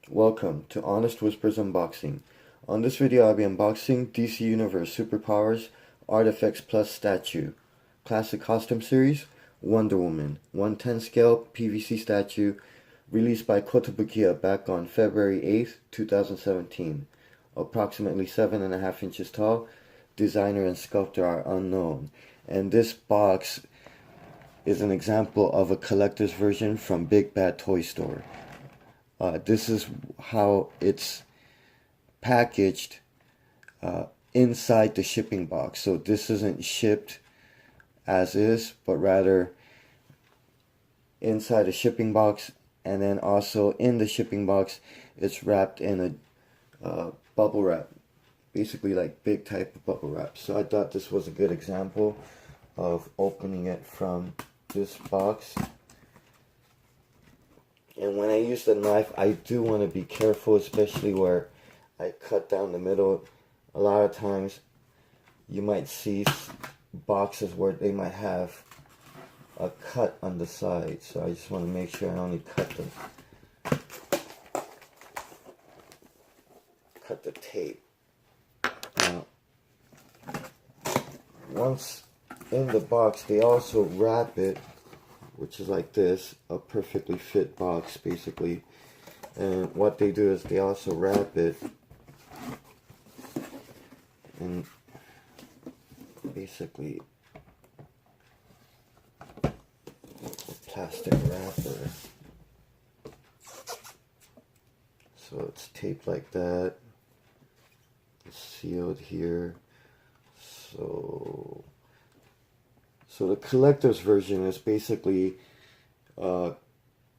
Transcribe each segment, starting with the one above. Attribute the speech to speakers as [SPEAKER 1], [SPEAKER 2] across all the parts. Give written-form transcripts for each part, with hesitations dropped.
[SPEAKER 1] Welcome to Honest Whispers Unboxing. On this video I'll be unboxing DC Universe Superpowers ArtFX Plus statue, Classic Costume Series, Wonder Woman, 110 scale PVC statue, released by Kotobukiya back on February 8th, 2017. Approximately 7.5 inches tall, designer and sculptor are unknown, and this box is an example of a collector's version from Big Bad Toy Store. This is how it's packaged inside the shipping box. So this isn't shipped as is, but rather inside a shipping box, and then also in the shipping box it's wrapped in a bubble wrap, basically like big type of bubble wrap. So I thought this was a good example of opening it from this box. And when I use the knife, I do want to be careful, especially where I cut down the middle. A lot of times you might see boxes where they might have a cut on the side. So I just want to make sure I only cut the tape. Now, once in the box, they also wrap it, which is like this, a perfectly fit box basically. And what they do is they also wrap it in basically a plastic wrapper. So it's taped like that. It's sealed here. So the collector's version is basically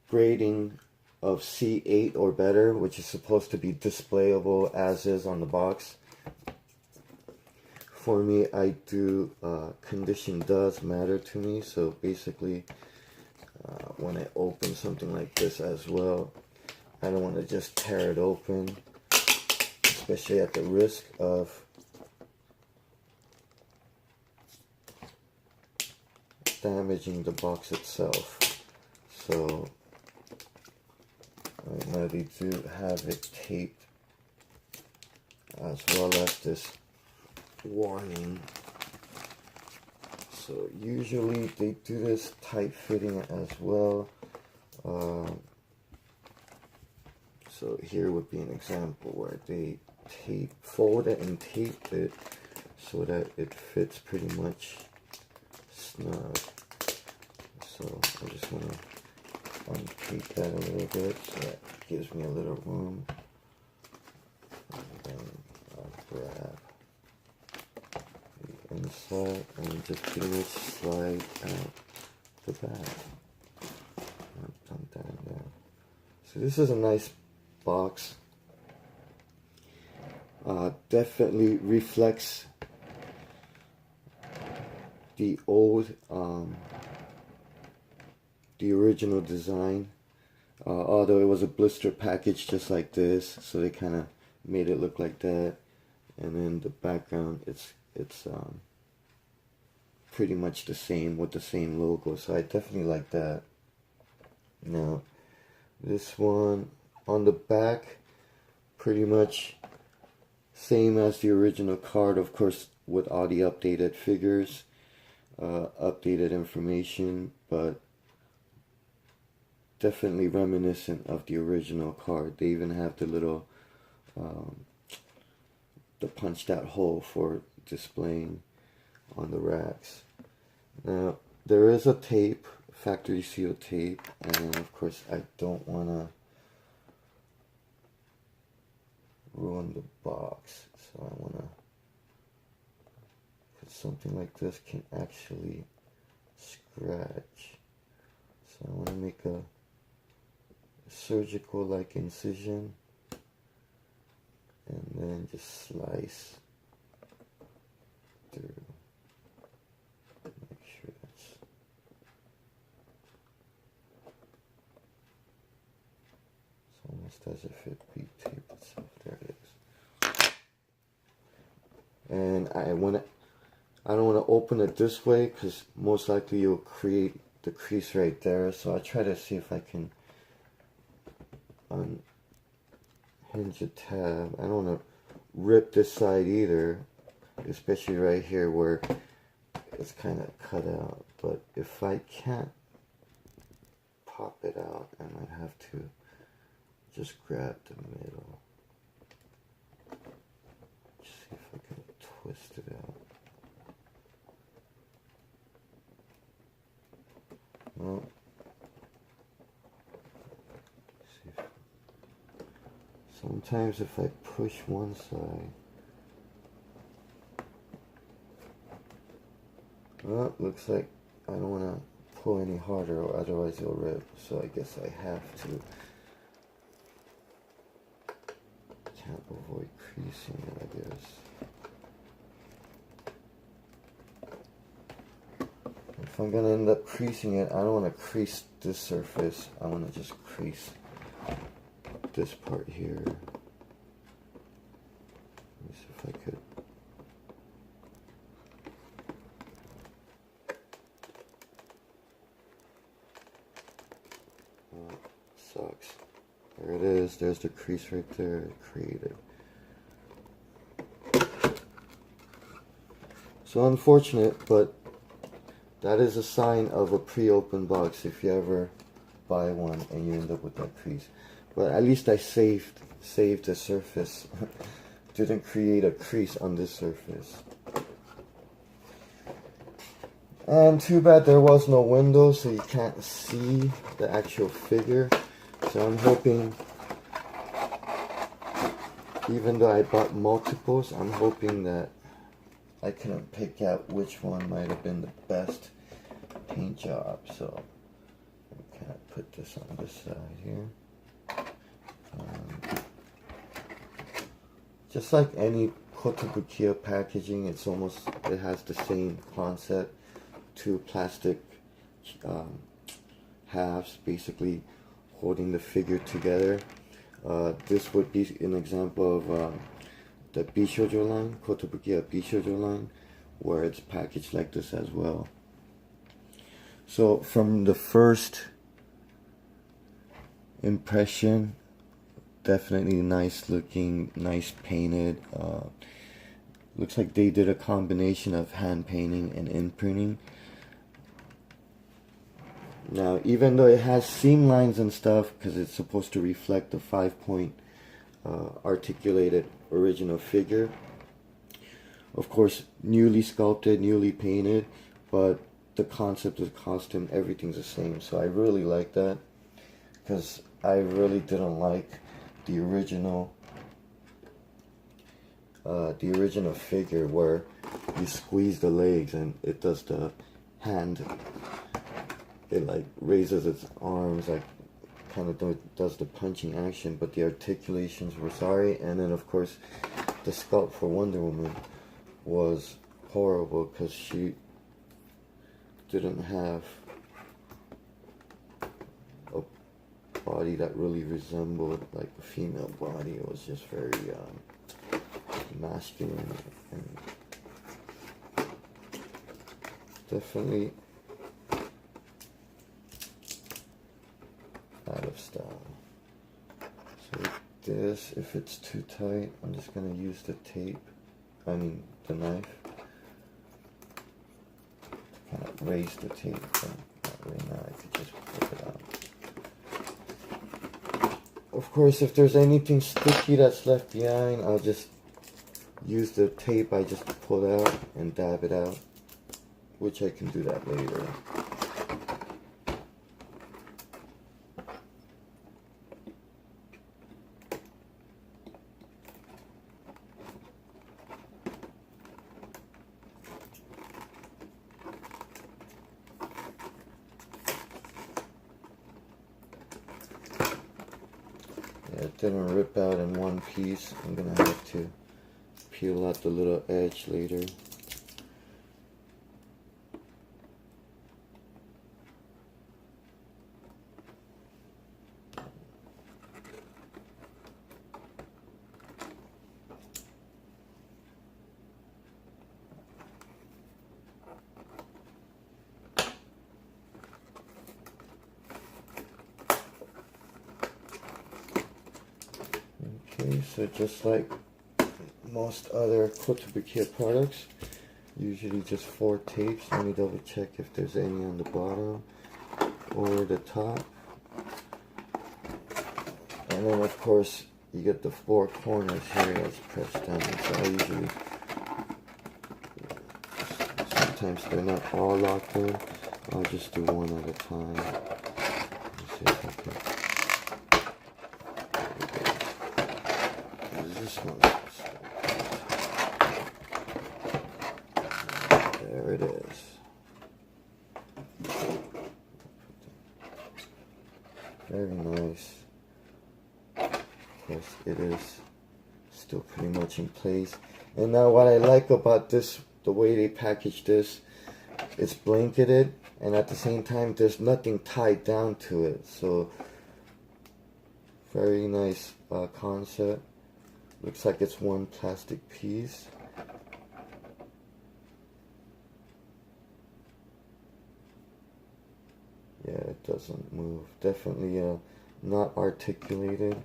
[SPEAKER 1] grading of C8 or better, which is supposed to be displayable as is on the box. For me, I do, condition does matter to me, so basically when I open something like this as well, I don't want to just tear it open, especially at the risk of damaging the box itself. So right now they do have it taped, as well as this warning. So usually they do this tight fitting as well. So here would be an example where they fold it and tape it so that it fits pretty much snug. So I just want to untape that a little bit so that gives me a little room. And then I'll grab the inside and just pretty much slide out the back. Dump that in there. So this is a nice box. Definitely reflects the old, the original design, although it was a blister package just like this, so they kind of made it look like that. And then the background, it's pretty much the same with the same logo, so I definitely like that. Now this one on the back, pretty much same as the original card, of course, with all the updated figures, updated information, but definitely reminiscent of the original card. They even have the little the punched out hole for displaying on the racks. Now there is a tape, factory seal tape, and of course I don't want to ruin the box, so I want to, because something like this can actually scratch, so I want to make a surgical like incision and then just slice through. Make sure that's almost as if it re-taped itself. There it is. And I don't want to open it this way because most likely you'll create the crease right there. So I'll try to see if I can hinge a tab. I don't want to rip this side either, especially right here where it's kind of cut out. But if I can't pop it out, I might have to just grab the middle. See if I can twist it out. Well, see if, sometimes if I push one side, well, looks like I don't want to pull any harder or otherwise it'll rip, so I guess I have to. Can't avoid creasing it, I guess. If I'm gonna end up creasing it, I don't want to crease this surface. I want to just crease this part here. Let me see if I could. Oh, sucks. There it is. There's the crease right there. It created. So unfortunate, but that is a sign of a pre-opened box if you ever buy one and you end up with that crease. But at least I saved the surface. Didn't create a crease on this surface. And too bad there was no window, so you can't see the actual figure. So I'm hoping, even though I bought multiples, I'm hoping that I couldn't pick out which one might have been the best paint job. So I'm kind of put this on this side here. Just like any Kotobukiya packaging, it has the same concept. Two plastic halves basically holding the figure together. This would be an example of the Bishoujo line, Kotobukiya Bishoujo line, where it's packaged like this as well. So from the first impression, definitely nice looking, nice painted. Looks like they did a combination of hand painting and imprinting. Now, even though it has seam lines and stuff, because it's supposed to reflect the 5-point articulated original figure, of course, newly sculpted, newly painted, but the concept of the costume, everything's the same. So I really like that, because I really didn't like the original figure where you squeeze the legs and it does the hand. It like raises its arms, like kind of does the punching action, but the articulations were sorry. And then of course the sculpt for Wonder Woman was horrible because she didn't have a body that really resembled like a female body. It was just very masculine and definitely out of style. So this, if it's too tight, I'm just gonna use the the knife to kind of raise the tape. But not really, now I could just flip it out. Of course, if there's anything sticky that's left behind, I'll just use the tape I just pulled out and dab it out, which I can do that later. It didn't rip out in one piece. I'm gonna have to peel out the little edge later. Okay, so just like most other Kotobukiya products, usually just 4 tapes. Let me double check if there's any on the bottom or the top. And then of course you get the 4 corners here that's pressed down. So I usually, sometimes they're not all locked in. I'll just do one at a time. Let's see if I can. This one. There it is. Very nice. Yes, it is still pretty much in place. And now what I like about this, the way they package this, it's blanketed, and at the same time there's nothing tied down to it. So very nice concept. Looks like it's one plastic piece. Yeah, it doesn't move. Definitely not articulated.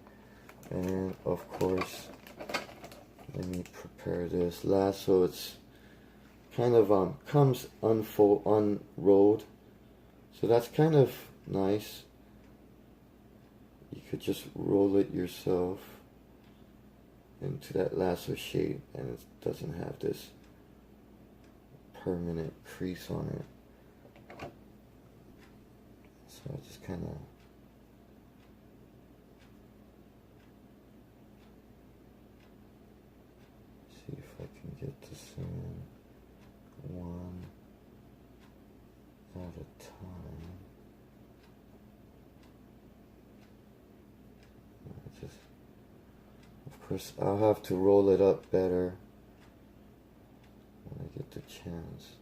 [SPEAKER 1] And of course, let me prepare this lasso. It's kind of comes unrolled, so that's kind of nice. You could just roll it yourself into that lasso shape, and it doesn't have this permanent crease on it. So I just kind of see if I can get this in one at a time. Of course, I'll have to roll it up better when I get the chance.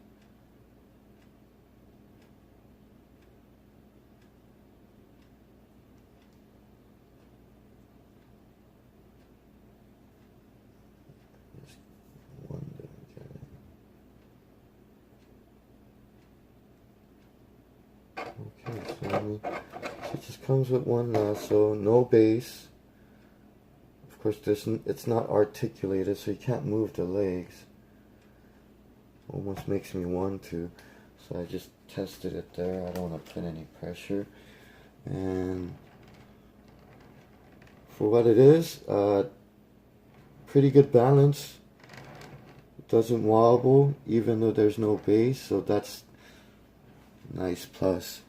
[SPEAKER 1] Okay, so it just comes with one lasso, no base. Of course, it's not articulated, so you can't move the legs. Almost makes me want to, so I just tested it there. I don't want to put any pressure. And for what it is, pretty good balance. It doesn't wobble, even though there's no base, so that's nice plus.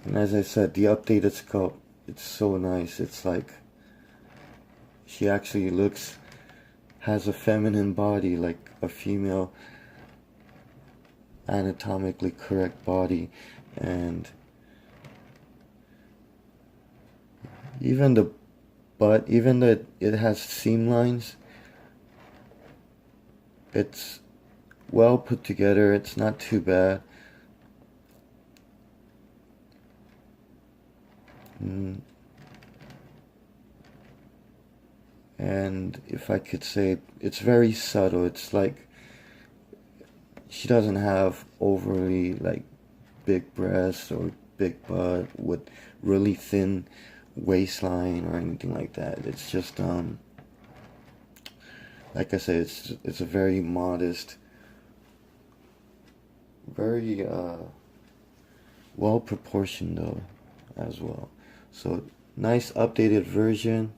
[SPEAKER 1] And as I said, the updated sculpt, it's so nice. It's like she actually has a feminine body, like a female anatomically correct body. And even the butt, even though it has seam lines, it's well put together. It's not too bad. And if I could say, it's very subtle. It's like she doesn't have overly like big breasts or big butt with really thin waistline or anything like that. It's just like I said, it's a very modest, very well proportioned though as well. So nice updated version.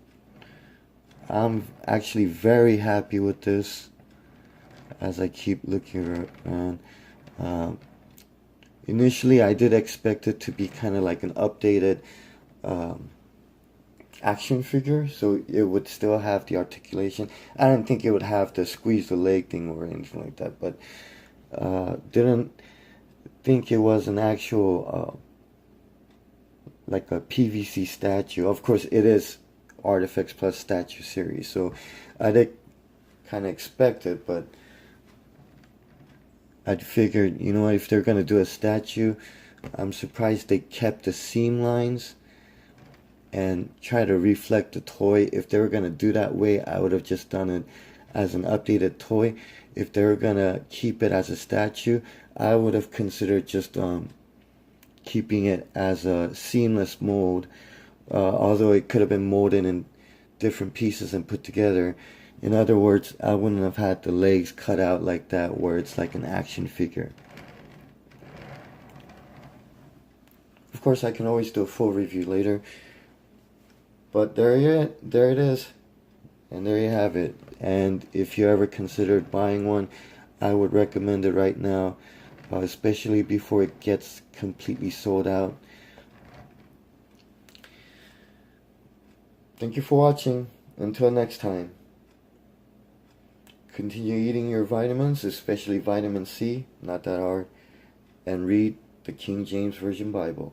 [SPEAKER 1] I'm actually very happy with this as I keep looking around. Initially I did expect it to be kind of like an updated action figure, so it would still have the articulation. I didn't think it would have the squeeze the leg thing or anything like that, but didn't think it was an actual like a PVC statue. Of course it is ArtFX plus statue series, so I did kind of expect it, but I'd figured, you know, if they're gonna do a statue, I'm surprised they kept the seam lines and try to reflect the toy. If they were gonna do that way, I would have just done it as an updated toy. If they were gonna keep it as a statue, I would have considered just keeping it as a seamless mold, although it could have been molded in different pieces and put together. In other words, I wouldn't have had the legs cut out like that where it's like an action figure. Of course, I can always do a full review later. But there it is. And there you have it. And if you ever considered buying one, I would recommend it right now, especially before it gets completely sold out. Thank you for watching. Until next time. Continue eating your vitamins, especially vitamin C, not that hard, and read the King James Version Bible.